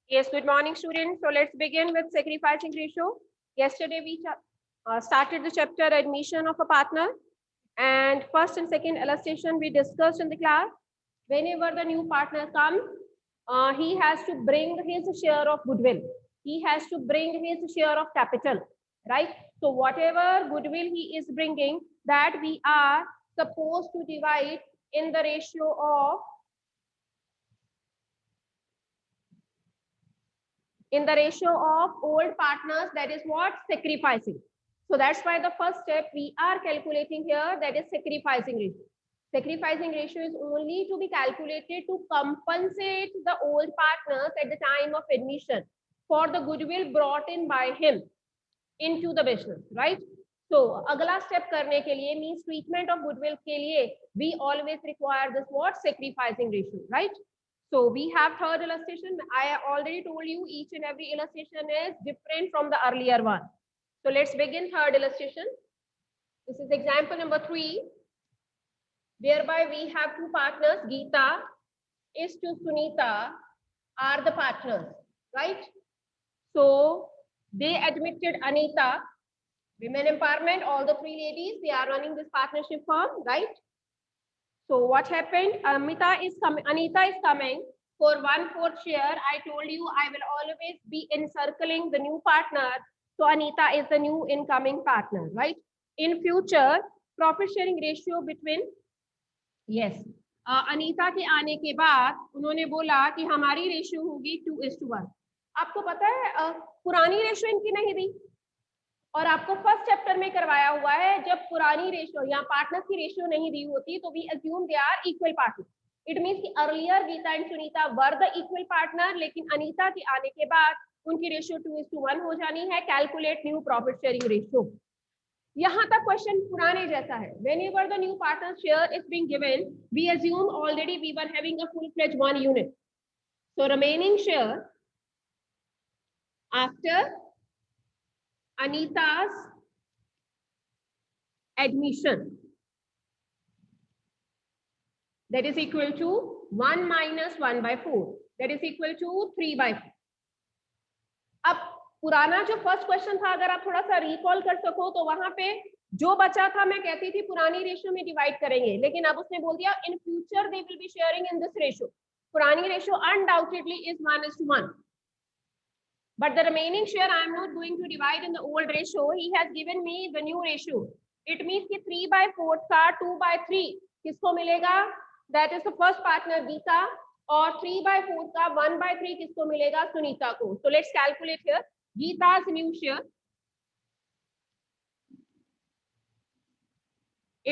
Yes, good morning, students. So let's begin with sacrificing ratio. Yesterday we started the chapter admission of a partner, and first and second illustration we discussed in the class. Whenever the new partner comes, he has to bring his share of goodwill. He has to bring his share of capital, right? So whatever goodwill he is bringing, that we are supposed to divide in the ratio of old partners, that is what sacrificing. So that's why the first step we are calculating here, that is sacrificing ratio. Sacrificing ratio is only to be calculated to compensate the old partners at the time of admission for the goodwill brought in by him into the business, right? So अगला step करने के लिए means treatment of goodwill के लिए we always require this what sacrificing ratio, right? So we have third illustration. I already told you each and every illustration is different from the earlier one. So let's begin third illustration. This is example number 3, whereby we have two partners. Geeta is to Sunita are the partners, right? So they admitted Anita, women empowerment, all the three ladies, they are running this partnership firm, right? So what happened? Anita is coming for 1/4 share. I told you I will always be encircling the new partner. So Anita is the new incoming partner, right? In future, profit sharing ratio between, yes, Anita के आने के बाद उन्होंने बोला कि हमारी ratio होगी 2:1. आपको पता है पुरानी रेशियो इनकी नहीं दी, और आपको फर्स्ट चैप्टर में करवाया हुआ है जब पुरानी रेशियो या पार्टनर्स की रेशियो नहीं दी होती तो we assume they are equal partner. It means कि earlier Gita and Sunita were the equal partner, लेकिन अनीता के आने के बाद उनकी रेशियो 2:1 हो जानी है. Calculate new profit sharing ratio. यहाँ तक क्वेश्चन पुराने जैसा है. whenever the new partner share is being given, we assume already we were having a full fledged one unit. So remaining share after Anita's admission, that is equal to 1 minus 1/4, that is equal to 3/4. अब पुराना जो first question था, अगर आप थोड़ा सा recall कर सको तो वहां पे जो बचा था मैं कहती थी पुरानी रेशियो में डिवाइड करेंगे, लेकिन अब उसने बोल दिया in future they will be sharing in this ratio. पुरानी ratio undoubtedly is 1:1, but the remaining share I am not going to divide in the old ratio. He has given me the new ratio. It means कि 3/4 का 2/3 किसको मिलेगा? That is the first partner Geeta. और 3/4 का 1/3 किसको मिलेगा? सुनीता को. So let's calculate here. Geeta's new share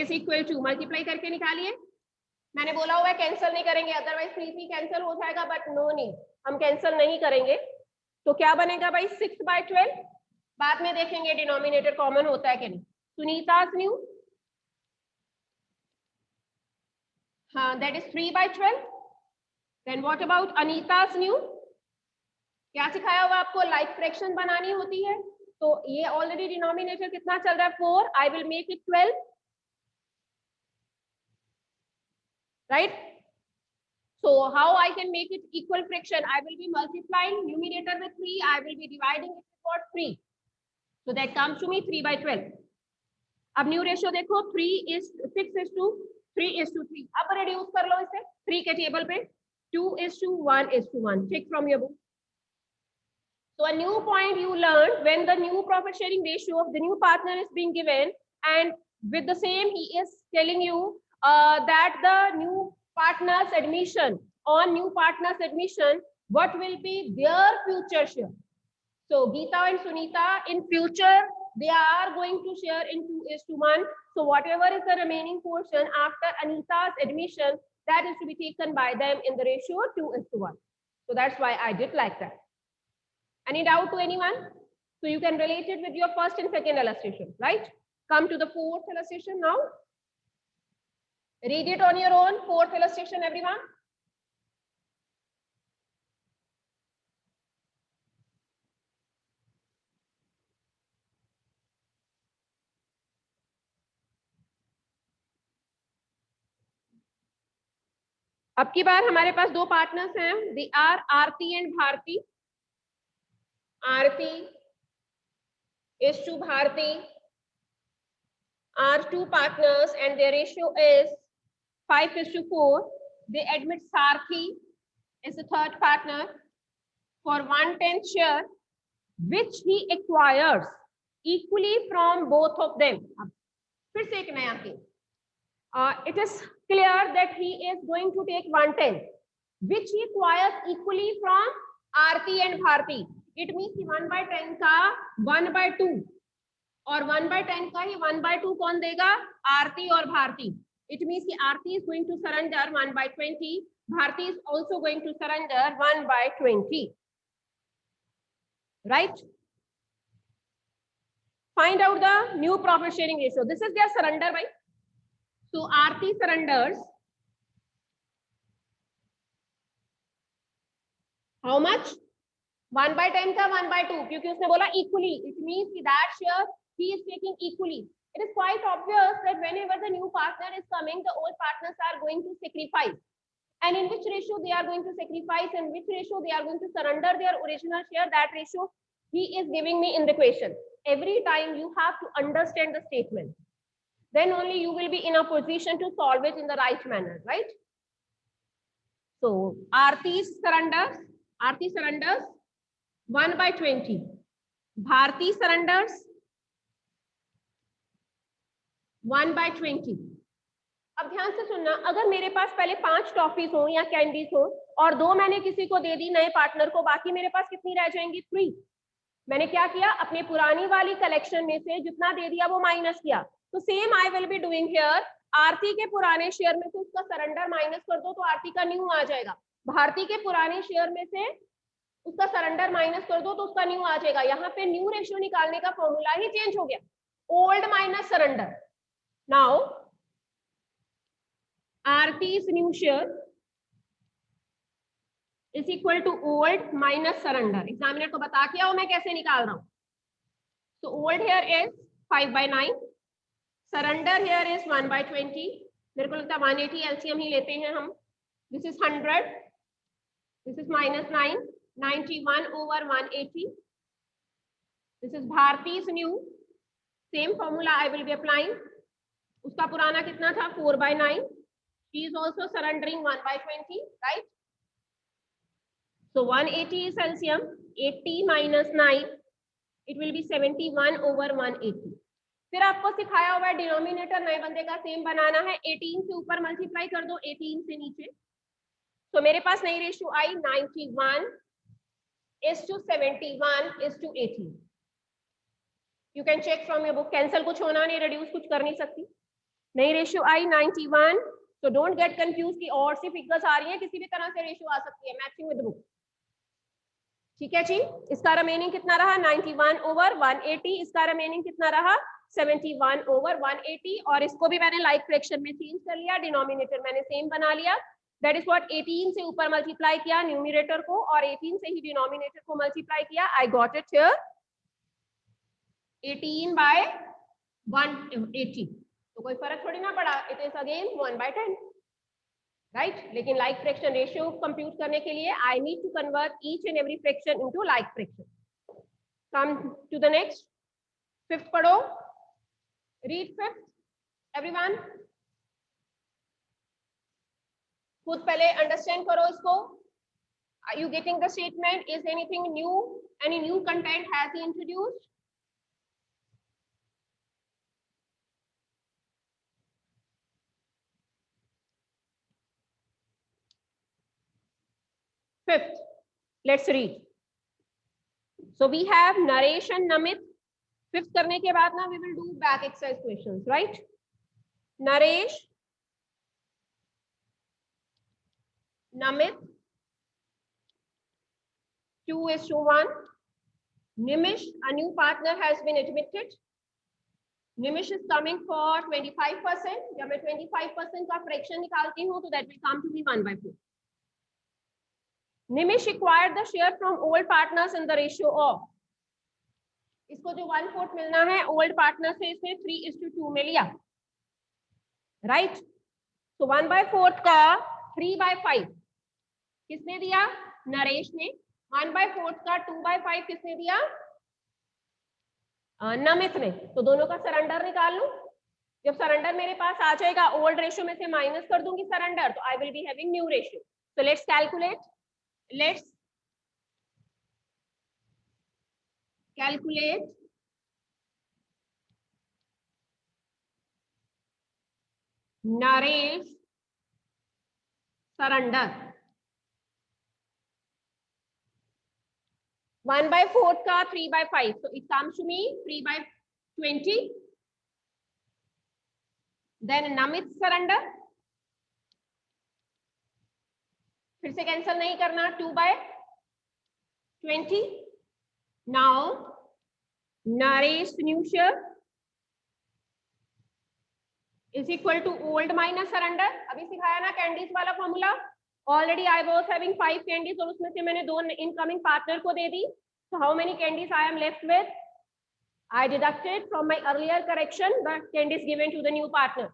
is equal to, multiply करके निकालिए. मैंने बोला हुआ है कैंसिल नहीं करेंगे, अदरवाइज 3 कैंसिल हो जाएगा, बट नो नीड, हम कैंसिल नहीं करेंगे. तो क्या बनेगा भाई? 6/12. बाद में देखेंगे डिनोमिनेटर कॉमन होता है कि नहीं. सुनीता's न्यू, हाँ, that is 3/12. Then what about अनीता's न्यू? क्या सिखाया हुआ आपको? लाइक फ्रैक्शन बनानी होती है. तो ये ऑलरेडी डिनोमिनेटर कितना चल रहा है? 4. I will make it 12, right? So how I can make it equal fraction? I will be multiplying numerator with 3. I will be dividing it with what? 3. So that comes to me 3/12. अब new ratio देखो, 6:3. अब reduce कर लो इसे 3 के table पे. 2:1:1. Take from your book. So a new point you learned, when the new profit sharing ratio of the new partner is being given, and with the same he is telling you that the new partner's admission, on new partner's admission, what will be their future share. So Geeta and Sunita in future they are going to share in 2:1. So whatever is the remaining portion after Anita's admission, that is to be taken by them in the ratio 2:1. So that's why I did like that. Any doubt to anyone? So you can relate it with your first and second illustration, right? Come to the fourth illustration now. Read it on your own. Fourth illustration, everyone. अब की बार हमारे पास दो partners हैं. They are Aarti and Bharti. Aarti is to Bharti are two partners and their ratio is 5:4. They admit Sarthi is the third partner for 1/10 share, which he acquires equally from both of them. फिर से एक नया case. It is clear that he is going to take 1/10, which he acquires equally from Aarti and Bharti. It means कि 1/10 का 1/2 और 1/10 का ही 1/2 कौन देगा? आरती और भारती. It means कि आरती is going to surrender 1/20. Bharti is also going to surrender 1/20. Right? Find out the new profit sharing ratio. This is their surrender, right? So Aarti surrenders how much? 1/10 का 1/2, क्योंकि उसने बोला equally. It means that share he is taking equally. It is quite obvious that whenever the new partner is coming, the old partners are going to sacrifice. And in which ratio they are going to sacrifice and which ratio they are going to surrender their original share, that ratio he is giving me in the question. Every time you have to understand the statement. Then only you will be in a position to solve it in the right manner, right? So Aarti surrenders 1/20. Bharti surrenders 1/20. अब ध्यान से सुनना, अगर मेरे पास पहले 5 toffees हो या candies हो और 2 मैंने किसी को दे दी नए पार्टनर को, बाकी मेरे पास कितनी रह जाएंगी? 3. मैंने क्या किया? अपने पुरानी वाली कलेक्शन में से जितना दे दिया वो माइनस किया. तो same I will be doing here. Aarti के पुराने शेयर में से उसका सरेंडर माइनस कर दो तो आरती का न्यू आ जाएगा. भारती के पुराने शेयर में से उसका सरेंडर माइनस कर दो तो उसका न्यू आ जाएगा. यहाँ पे न्यू रेशियो निकालने का फॉर्मूला ही चेंज हो गया. Old minus surrender. Now Aarti's new share is equal to old minus surrender. Examiner को बता के आओ मैं कैसे निकाल रहा हूं. So old here is 5/9. Surrender here is 1/20. मेरे को लगता है 180 LCM ही लेते हैं हम. This is 100. This is -9. 91 over 180. This is Bharti's new. Same formula I will be applying. उसका पुराना कितना था? 4/9. She is also surrendering 1/20, right? So 180 is LCM. 80 minus 9, it will be 71 over 180. फिर आपको सिखाया हुआ है डिनोमिनेटर नए बंदे का सेम बनाना है. 18 से ऊपर मल्टीप्लाई कर दो 18 से नीचे. तो मेरे पास नई ratio I 91 is to 71 is to 18. You can check from your book. Cancel कुछ होना नहीं, रिड्यूस कुछ कर नहीं सकती. नई रेशियो आई 91. तो डोंट गेट कंफ्यूज कि और सी फिगर्स आ रही हैं, किसी भी तरह से रेशियो आ सकती है. Matching with book. ठीक है जी. इसका रिमेनिंग कितना रहा? 91 over 180. इसका रिमेनिंग कितना रहा? 71 over 180. और इसको भी मैंने लाइक फ्रैक्शन में चेंज कर लिया. डिनोमिनेटर मैंने सेम बना लिया. दैट इज व्हाट 18 से ऊपर मल्टीप्लाई किया न्यूमरेटर को और 18 से ही डिनोमिनेटर को मल्टीप्लाई किया. I got it here 18/180. तो कोई फर्क थोड़ी ना पड़ा. It is again 1/10, right? लेकिन लाइक फ्रैक्शन रेशियो कंप्यूट करने के लिए I need to convert each and every fraction into like fraction. Come to the next. 5th पढ़ो. Read 5th everyone. खुद पहले अंडरस्टैंड करो इसको. Are you getting the statement? Is anything new? Any new content has he introduced? Fifth, let's read. So we have Naresh and Namit. 5th करने के बाद ना we will do back exercise questions, right? Naresh, Namit, 2:1. Nimish, a new partner has been admitted. Nimish is coming for 25%. जब मैं 25% का fraction निकालती हूँ तो that will come to be 1/4. Nimish acquired the share from old partners in the ratio of. इसको जो 1/4 मिलना है old partner से इसने 3:2 में लिया, right? So 1/4 का 3/5 किसने दिया? नरेश ने. 1/4 का 2/5 किसने दिया? नमित ने। तो दोनों का सरेंडर निकाल लूं। जब सरेंडर मेरे पास आ जाएगा, ओल्ड रेशियो में से माइनस कर दूंगी सरेंडर, तो आई will be having new ratio. So let's calculate, let's calculate Naresh surrender. 1/4 का 3/5, so it comes to me 3/20. Then Namit surrender, फिर से कैंसिल नहीं करना, 2/20. Now Naresh new share is equal to old minus surrender. अभी सिखाया ना candies वाला formula. Already I was having 5 candies और उसमें से मैंने 2 इनकमिंग पार्टनर को दे दी। So how many candies I am left with? I deducted from my earlier correction the candies given to the new partner.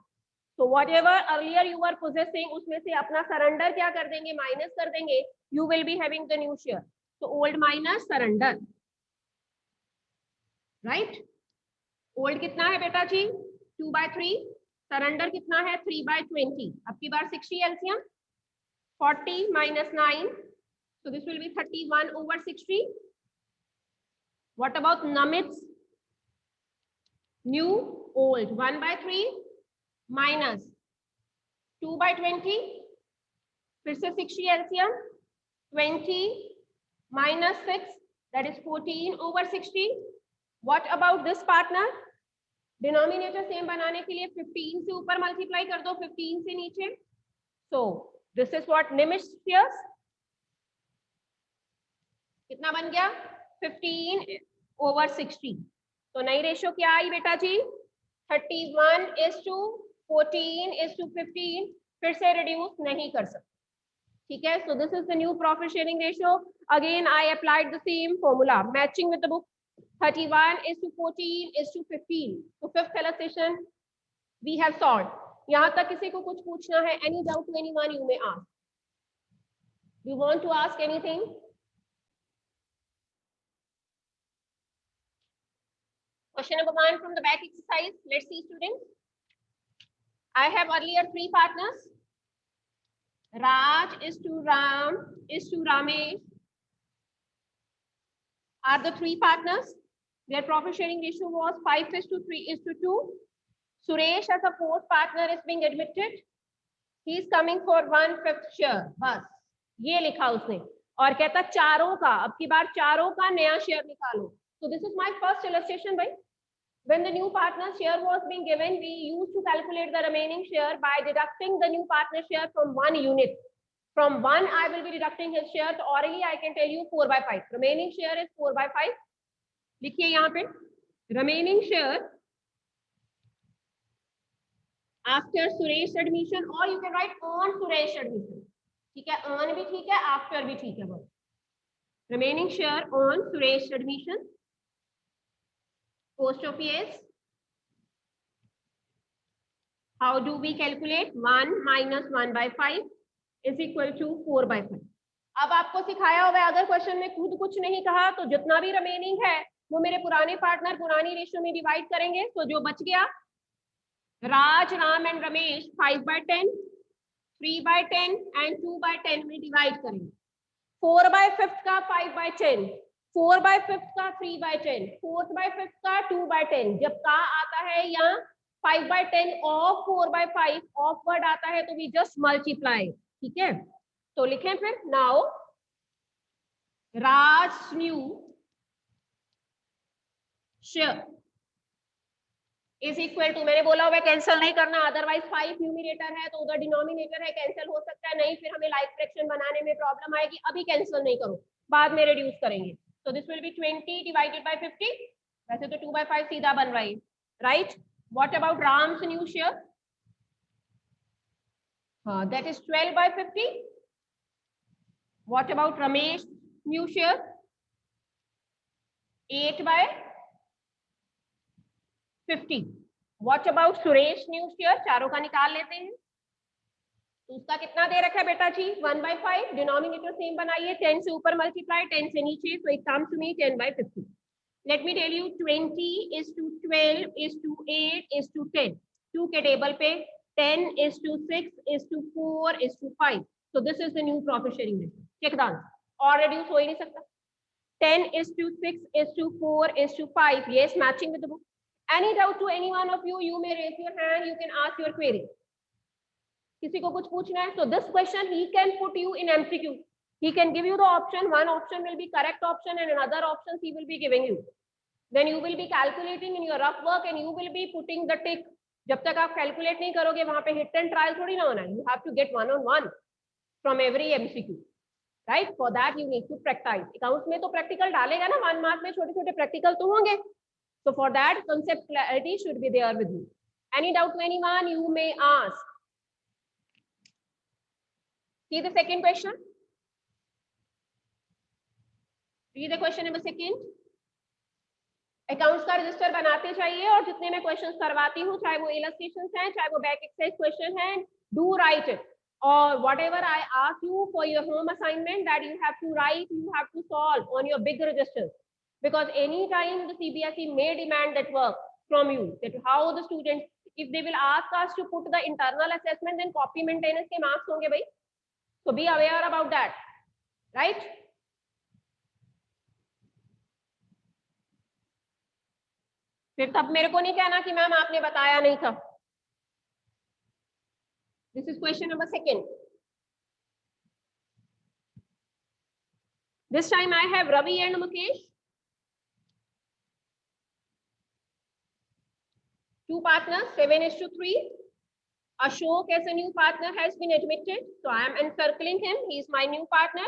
So whatever earlier you were possessing, उसमें से अपना surrender क्या कर देंगे? माइनस कर देंगे. You will be having the new share. So old minus surrender. Right? Old कितना है बेटा जी? 2/3. Surrender कितना है? 3/20. अब की बार 60 LCM. 40 minus 9. So this will be 31/60. What about Namit's new old? 1/3 minus 2/20. फिर से 60 LCM. 20 minus 6, that is 14/60. What about this partner? Denominator same बनाने के लिए 15 से ऊपर मल्टीप्लाई कर दो, 15 से नीचे. So this is what Nimish shares. कितना बन गया? 15/60. तो नई रेशियो क्या आई बेटा जी? 31:14:15. फिर से रिड्यूस नहीं कर सकते. ठीक है. So this is the new profit sharing ratio. Again I applied the same formula matching with the book. 31:14:15. So fifth illustration we have solved. यहाँ तक किसी को कुछ पूछना है? Any doubt to anyone you may ask. You want to ask anything? Question number 1 from the back exercise. Let's see, students. I have earlier 3 partners. Raj is to Ram is to Ramesh are the 3 partners. Their profit sharing ratio was 5:3:2. Suresh as a 4th partner is being admitted. He is coming for 1/5 share. बस ये लिखा उसने और कहता चारों का, अब की बार चारों का नया शेयर निकालो. So this is my first illustration, right? When the new partner share was being given, we used to calculate the remaining share by deducting the new partner share from 1 unit. From 1, I will be deducting his share. So orally, I can tell you 4/5. Remaining share is 4/5. लिखिए यहाँ पे remaining share after Suresh admission, or you can write on Suresh admission. ठीक है, on भी ठीक है, after भी ठीक है. बस remaining share on Suresh admission. Post office. How do we calculate? 1 minus 1/5 is equal to 4/5. अब आपको सिखाया होगा, अगर क्वेश्चन में खुद कुछ नहीं कहा तो जितना भी रिमेनिंग है वो मेरे पुराने पार्टनर पुरानी रेशियो में डिवाइड करेंगे. तो जो बच गया राज, राम एंड रमेश 5/10, 3/10 एंड 2/10 में डिवाइड करेंगे. 4/5 का 5/10, 4/5 का 3/10, 4/5 का 2/10. जब का आता है यहाँ 5/10 ऑफ 4/5 ऑफ वर्ड आता है तो वी जस्ट मल्टीप्लाई. ठीक है, तो लिखें फिर. Now Raj new share is equal to, मैंने बोला हुआ कैंसिल नहीं करना, अदरवाइज 5 न्यूमिनेटर है तो उधर डिनोमिनेटर है, कैंसिल हो सकता है. नहीं फिर हमें लाइक फ्रैक्शन बनाने में प्रॉब्लम आएगी. अभी कैंसिल नहीं करो, बाद में रिड्यूस करेंगे. तो this will be 20 divided by 50. वैसे तो 2/5 सीधा बन रहा है, right? What about Ram's new share? That is 12/50. What about Ramesh new share? 8/50. What about Suresh new share? चारों का निकाल लेते हैं. तो उसका कितना दे रखा है बेटा जी 1/5, डिनोमिनेटर सेम बनाइए, 10 से ऊपर मल्टीप्लाई 10 से नीचे, so it comes to me 10/50. Let me tell you 20:12:8:10, 2 के टेबल पे 10:6:4:5, so this is the new profit sharing ratio. check the answer, और reduce हो ही नहीं सकता. 10:6:4:5, yes, matching with the book. Any doubt to any one of you, you may raise your hand, you can ask your query. किसी को कुछ पूछना है, so this question he can put you in MCQ. He can give you the option, one option will be correct option and another options he will be giving you. Then you will be calculating in your rough work and you will be putting the tick. जब तक आप calculate नहीं करोगे वहां पे hit and trial थोड़ी ना होना है. You have to get one on one from every MCQ, right? For that you need to practice. Accounts में तो practical डालेगा ना, 1 mark में छोटे छोटे practical तो होंगे. So for that concept clarity should be there with you. Any doubt to anyone, you may ask. See the second question. Read the question number 2. Accounts का रजिस्टर बनाते चाहिए और जितने मैं क्वेश्चंस करवाती हूँ, चाहे वो इलस्ट्रेशंस हैं, चाहे वो बैक एक्सरसाइज क्वेश्चन हैं, डू राइट इट. और whatever I ask you for your home assignment, that you have to write, you have to solve on your big registers, because any time the CBSE may demand that work from you, that how the students, if they will ask us to put the internal assessment, then copy maintenance के marks होंगे भाई. So be aware about that, right? फिर तब मेरे को नहीं कहना कि मैम आपने बताया नहीं था. This is question number 2. This time I have Ravi and Mukesh. 2 partners, 7:3. Ashok as a new partner has been admitted, so I am encircling him. He is my new partner.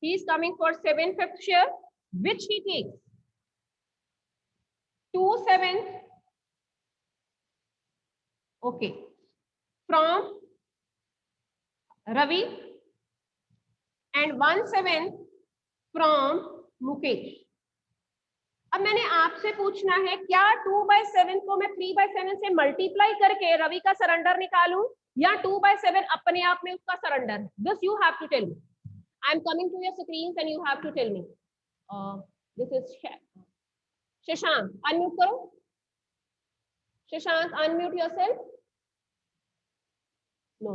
He is coming for 7/5 share, which he takes 2/7. Okay, from Ravi and 1/7 from Mukesh. अब मैंने आपसे पूछना है, क्या 2/7 को मैं 3/7 से multiply करके रवि का सरेंडर निकालूं, या 2/7 अपने आप में उसका सरेंडर है? This you have to tell me. I am coming to your screen and you have to tell me. This is Shashank, unmute करो. Shashank, unmute yourself. No.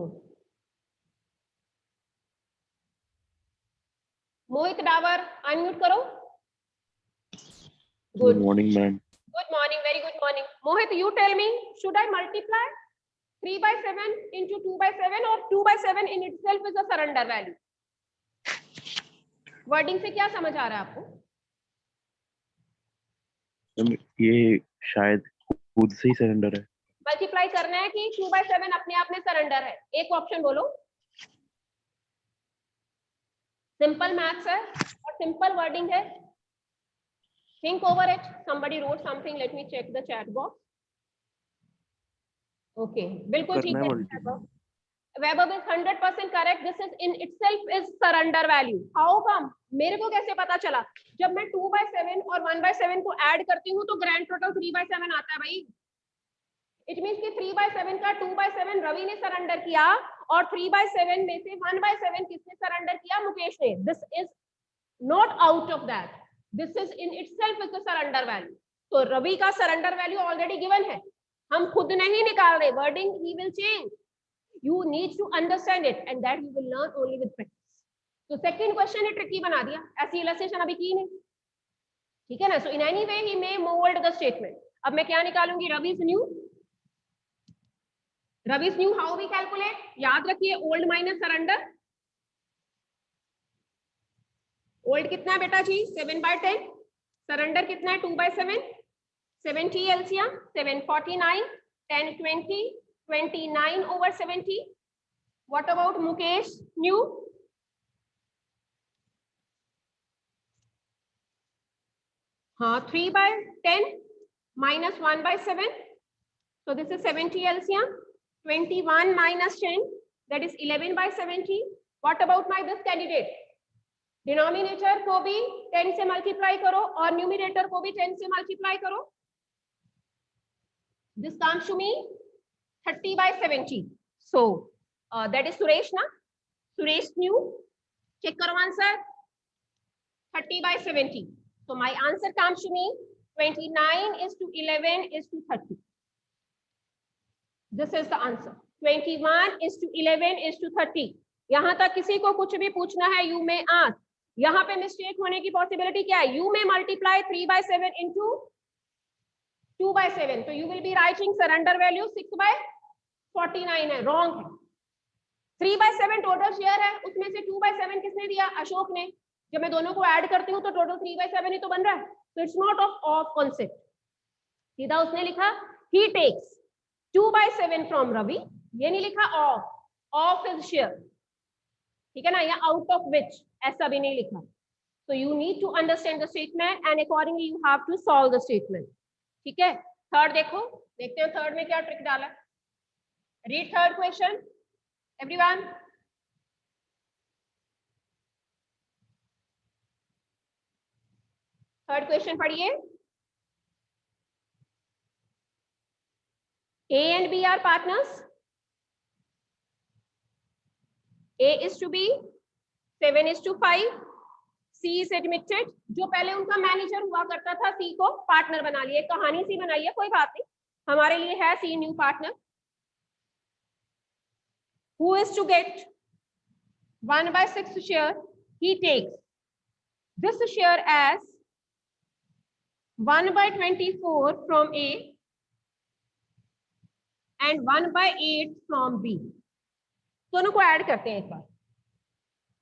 Mohit Dawar, unmute करो. Good morning, ma'am. Good morning, very good morning. Mohit, you tell me, should I multiply 3/7 into 2/7 or 2/7 in itself is a surrender value? Wording से क्या समझ आ रहा है आपको? ये शायद खुद से ही सरेंडर है. मल्टीप्लाई करना है कि 2/7 अपने आप में सरेंडर है? एक ऑप्शन बोलो. सिंपल मैथ्स है और सिंपल वर्डिंग है. Think over it. Somebody wrote something. Let me check the chat box. Okay, बिल्कुल ठीक है. Webber is 100% correct. This is in itself is surrender value. How come? मेरे को कैसे पता चला? जब मैं 2/7 और 1/7 को ऐड करती हूँ तो ग्रैंड टोटल 3/7 आता है भाई. It means कि 3/7 का 2/7 रवि ने सरेंडर किया और 3/7 में से 1/7 किसने सरेंडर किया? मुकेश ने. This is not out of that. This is in itself is the surrender value. So Ravi का surrender value already given है. हम खुद नहीं निकाल रहे. Wording he will change. You need to understand it and that you will learn only with practice. So second question ने tricky बना दिया. ऐसी illustration अभी की नहीं. ठीक है ना? So in any way he may mold the statement. अब मैं क्या निकालूंगी? Ravi's new. Ravi's new how we calculate? याद रखिए old minus surrender. ओल्ड कितना है बेटा जी? 7/10. सरेंडर कितना है? 2/7. 70 LCM 749. 10 20 29 over 70. What about Mukesh new? हाँ, 3/10 minus 1/7. So this is 70 LCM. 21 minus 10, that is 11/70. What about my this candidate? Denominator को भी 10 से मल्टीप्लाई करो और न्यूमिनेटर को भी 10 से मल्टीप्लाई करो. This comes to me 30/70. So That is Suresh na? Suresh knew. Check karo answer. 30/70. So my answer comes to me 29:11:30. This is the answer. 21:11:30. यहां तक किसी को कुछ भी पूछना है, you may ask. यहाँ पे मिस्टेक होने की पॉसिबिलिटी क्या है? You may multiply 3/7 into 2/7. तो you will be writing surrender value 6/49 है, wrong है. 3/7 टोटल शेयर है, उसमें से 2/7 किसने दिया? अशोक ने. जब मैं दोनों को ऐड करती हूँ तो टोटल 3/7 ही तो बन रहा है. So it's not of concept. सीधा उसने लिखा he takes 2/7 from Ravi. ये नहीं लिखा of his share. ठीक है ना? या out of which ऐसा भी नहीं लिखा. So you need to understand the statement and accordingly you have to solve the statement. ठीक है? थर्ड देखो, देखते हैं थर्ड में क्या ट्रिक डाला. Read third question, everyone. Third question पढ़िए. A and B are partners. A is to B, 7:5. C is admitted. जो पहले उनका मैनेजर हुआ करता था, C को पार्टनर बना लिया. कहानी सी बनाई है, कोई बात नहीं, हमारे लिए है C new partner. Who is to get 1/6 share? He takes this share as 1/24 from A and 1/8 from B. दोनों को ऐड करते हैं एक बार.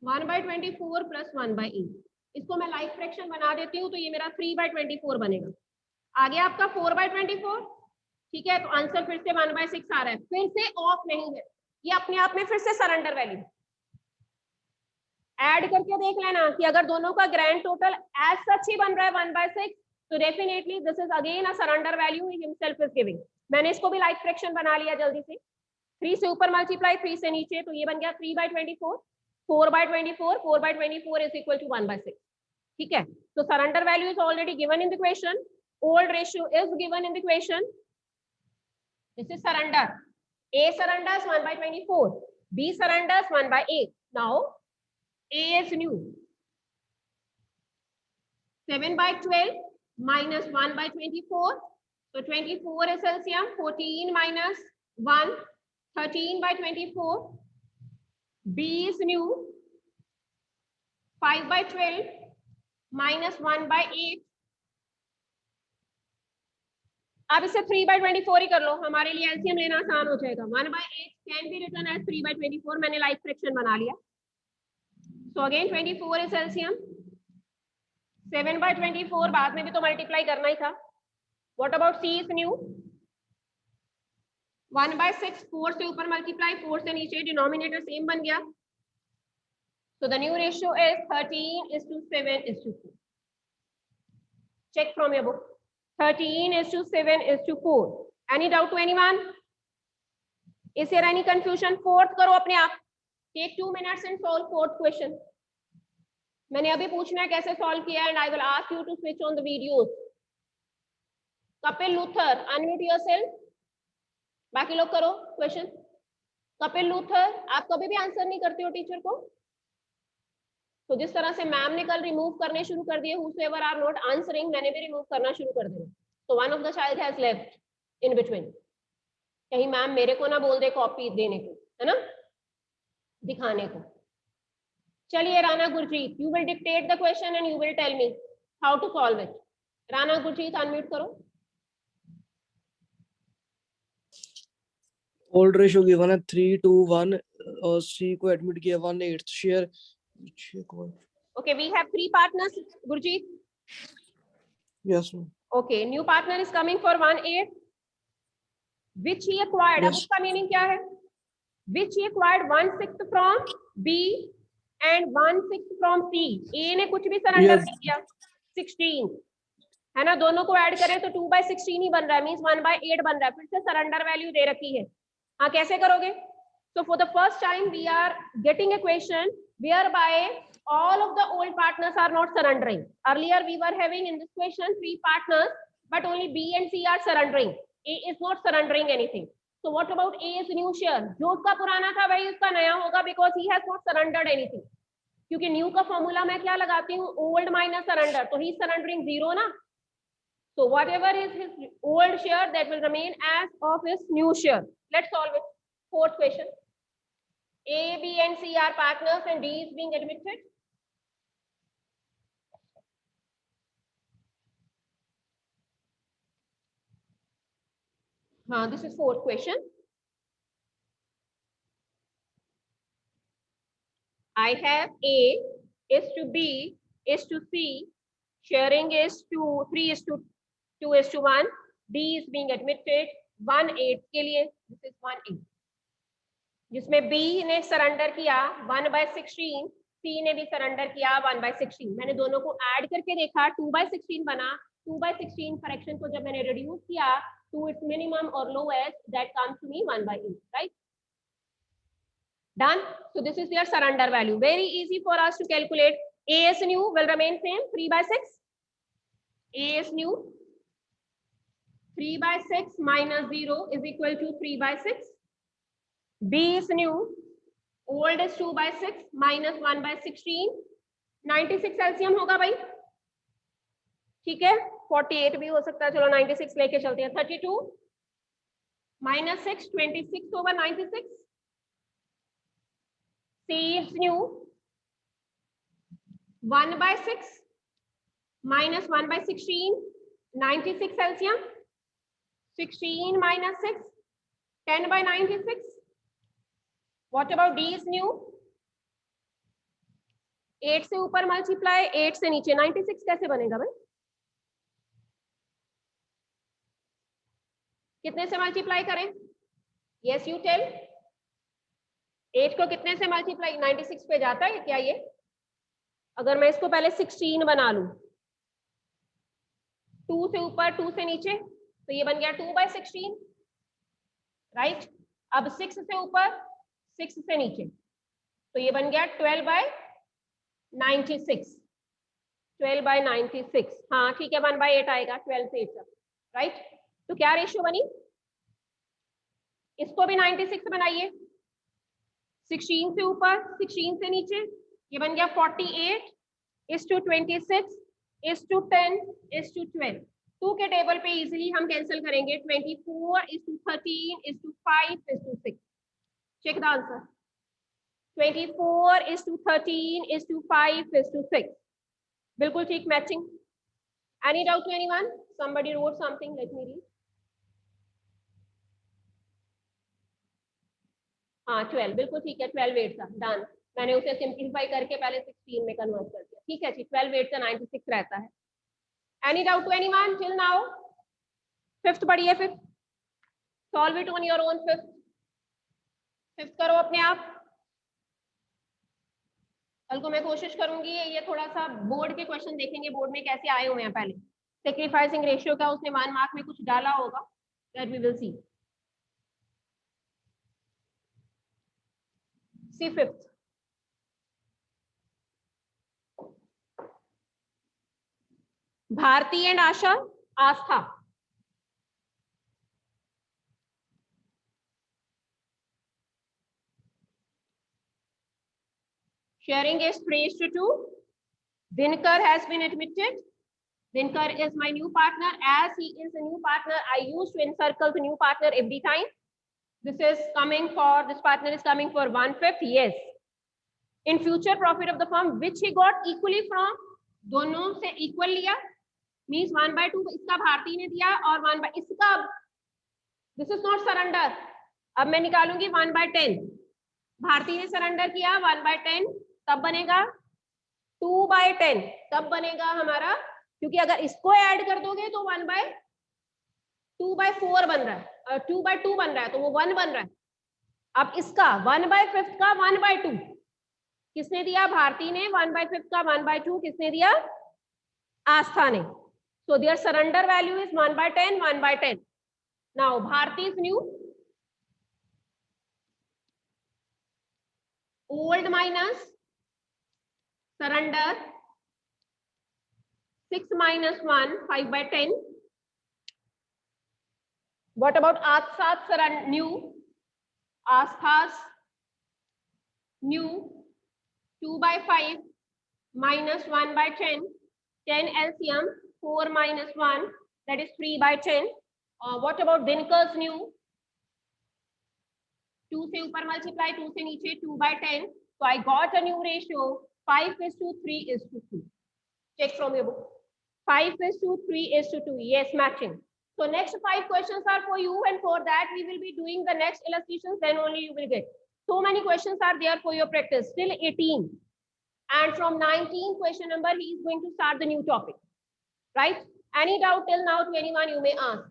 1/24 plus 1/8. इसको मैं लाइक फ्रैक्शन बना देती हूँ तो ये मेरा 3/24 बनेगा. आगे आपका 4/24. ठीक है, तो आंसर फिर से 1/6 आ रहा है. फिर से ऑफ नहीं है, ये अपने आप में फिर से सरेंडर वैल्यू. ऐड करके देख लेना कि अगर दोनों का ग्रैंड टोटल एज सच ही बन रहा है 1/6, तो definitely this is again a surrender value he himself is giving. मैंने इसको भी लाइक फ्रैक्शन बना लिया जल्दी से. 3 से ऊपर मल्टीप्लाई 3 से नीचे, तो ये बन गया 3/24. 4/24. 4/24 is equal to 1/6. ठीक है, तो surrender value is already given in the question. Old ratio is given in the question. This is surrender. A surrenders 1/24. B surrenders 1/8. Now A is new. 7/12 minus 1/24. So 24 is LCM. 14 minus 1. 13/24. B is new. 5/12 minus 1/8. आप इसे 3/24 ही कर लो, हमारे लिए LCM लेना आसान हो जाएगा. 1/8 can be written as 3/24. मैंने लाइक फ्रैक्शन बना लिया. So again 24 is LCM. 7/24 बाद में भी तो मल्टीप्लाई करना ही था. What about C is new. 1/6 4 से ऊपर मल्टीप्लाई, 4 से नीचे, डिनोमिनेटर सेम बन गया. So the new ratio is 13:7:4. Check from your book. 13:7:4. Any doubt to anyone? Is there any confusion? Fourth करो अपने आप. Take 2 minutes and solve fourth question. मैंने अभी पूछना है कैसे सॉल्व किया है, and I will ask you to switch on the videos. Kapil Luther, unmute yourself. बाकी लोग करो क्वेश्चन. कपिल लूथर, आप कभी भी आंसर नहीं करते हो टीचर को. तो जिस तरह से मैम ने कल रिमूव करने शुरू कर दिए, whosoever are not answering, मैंने भी रिमूव करना शुरू कर दिया. तो one of the child has left in between. कहीं मैम मेरे को ना बोल दे कॉपी देने को, है ना, दिखाने को. चलिए Rana Gurjeet, you will dictate the question and you will tell me how to solve it. Rana Gurjeet unmute करो. ओल्ड रेशियो गिवन है 3:1 और सी को एडमिट किया 1/8 share. Okay, we have 3 partners. Gurjeet. Yes ma'am. Okay, new partner is coming for 1/8, which he acquired. Yes. अब उसका meaning क्या है? Which he acquired 1/6 from B and 1/6 from C. A ने कुछ भी सरेंडर Yes. नहीं किया. 16 है ना, दोनों को ऐड करें तो 2/16 ही बन रहा है, मींस 1/8 बन रहा है. फिर से सरेंडर वैल्यू दे रखी है. हाँ, कैसे करोगे? So for the first time we are getting a question whereby all of the old partners are not surrendering. Earlier we were having in this question 3 partners, but only B and C are surrendering. A is not surrendering anything. So what about A is new share? जो उसका पुराना था वही उसका नया होगा, because he has not surrendered anything. क्योंकि new का फॉर्मूला मैं क्या लगाती हूँ, ओल्ड माइनस सरेंडर, तो ही सरेंडरिंग 0 ना. So whatever is his old share, that will remain as of his new share. Let's solve it. Fourth question. A, B and C are partners and D is being admitted. This is fourth question. I have A is to B is to C, sharing is to 3 is to 2 is to 1, D is being admitted 1/8 के लिए, this is 1/8, जिसमें B ने surrender किया 1/16, C ने भी surrender किया 1/16. मैंने दोनों को ऐड करके देखा, 2/16 बना. 2/16 फ्रैक्शन को जब मैंने रिड्यूस किया to its minimum or lowest, that comes to me 1/8, right? Done. So this is their surrender value. Very easy for us to calculate. A is new will remain same, 3/6. A is new, 3/6 minus 0 is equal to 3/6. B is new, old is 2/6 minus 1/16. 96 LCM होगा भाई, ठीक है. 48 भी हो सकता है, चलो 96 लेके चलते हैं. 32 minus 6, 26 over 96. C is new, 1/6 minus 1/16, 96 LCM, 16 minus 6, 10/96. What about D is new? 8 से ऊपर मल्टीप्लाई, 8 से नीचे. 96 कैसे बनेगा भाई? कितने से मल्टीप्लाई करें? Yes, you tell. 8 को कितने से मल्टीप्लाई? 96 पे जाता है क्या ये? अगर मैं इसको पहले 16 बना लूं, 2 से ऊपर 2 से नीचे, तो ये बन गया 2/16, राइट. अब 6 से ऊपर 6 से नीचे, तो ये बन गया 12/96. 12/96, हाँ ठीक है, 1/8 आएगा 12 से 8 तक, राइट. तो क्या रेशियो बनी? इसको भी 96 बनाइए, 16 से ऊपर 16 से नीचे, ये बन गया 48:26:10:12. 2 के टेबल पे इजीली हम कैंसिल करेंगे. 24:13:5:6. Check the answer. 24:13:5:6. बिल्कुल ठीक, matching. Any doubt to anyone? Somebody wrote something, let me read. हाँ 12, बिल्कुल ठीक है. 12/8 था. डन. मैंने उसे सिंप्लीफाई करके पहले 16 में कन्वर्ट कर दिया. ठीक है जी. 12/8 से 96 रहता है. Any doubt to anyone till now? Fifth पढ़िए फिर. Solve it on your own. Fifth करो अपने आप. कल को मैं कोशिश करूंगी ये थोड़ा सा बोर्ड के क्वेश्चन देखेंगे, बोर्ड में कैसे आए हुए हैं. पहले सेक्रीफाइसिंग रेशियो का उसने 1 मार्क में कुछ डाला होगा, that we will see. See fifth. Bharti and Asha, Astha. Sharing is 3:2. Dinkar has been admitted. Dinkar is my new partner. As he is a new partner, I used to encircle the new partner every time. This partner is coming for 1/5. Yes. In future profit of the firm, which he got equally from, दोनों से equal लिया, means 1/2 इसका भारती ने दिया और 1/, इसका, this is not surrender. अब मैं निकालूंगी 1/10. भारती ने सरेंडर किया 1/10, तब बनेगा 2/10. तब बनेगा हमारा, क्योंकि अगर इसको ऐड कर दोगे तो 1/2/4 बन रहा है, 2/2 बन रहा है, तो वो 1 बन रहा है. अब इसका 1/5 का 1/2 किसने दिया? भारती ने. 1/5 का 1/2 किसने दिया? आस्था ने. So their surrender value is 1/10, 1/10. Now Bharti is new. Old minus surrender, 6 minus 1, 5/10. What about Asthas and new? Asthas, new, 2 by 5 minus 1 by 10, 10 LCM, 4 minus 1, that is 3 by 10. What about Dinker's new? 2 से ऊपर multiply, 2 से नीचे 2 by 10. So I got a new ratio 5:3:2. Check from your book. 5:3:2. Yes, matching. So next 5 questions are for you, and for that we will be doing the next illustrations, then only you will get. So many questions are there for your practice, till 18. And from 19 question number, he is going to start the new topic, right? Any doubt till now to anyone, you may ask.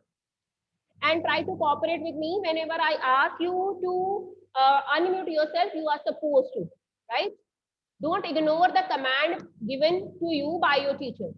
And try to cooperate with me whenever I ask you to unmute yourself, you are supposed to, right? Don't ignore the command given to you by your teacher.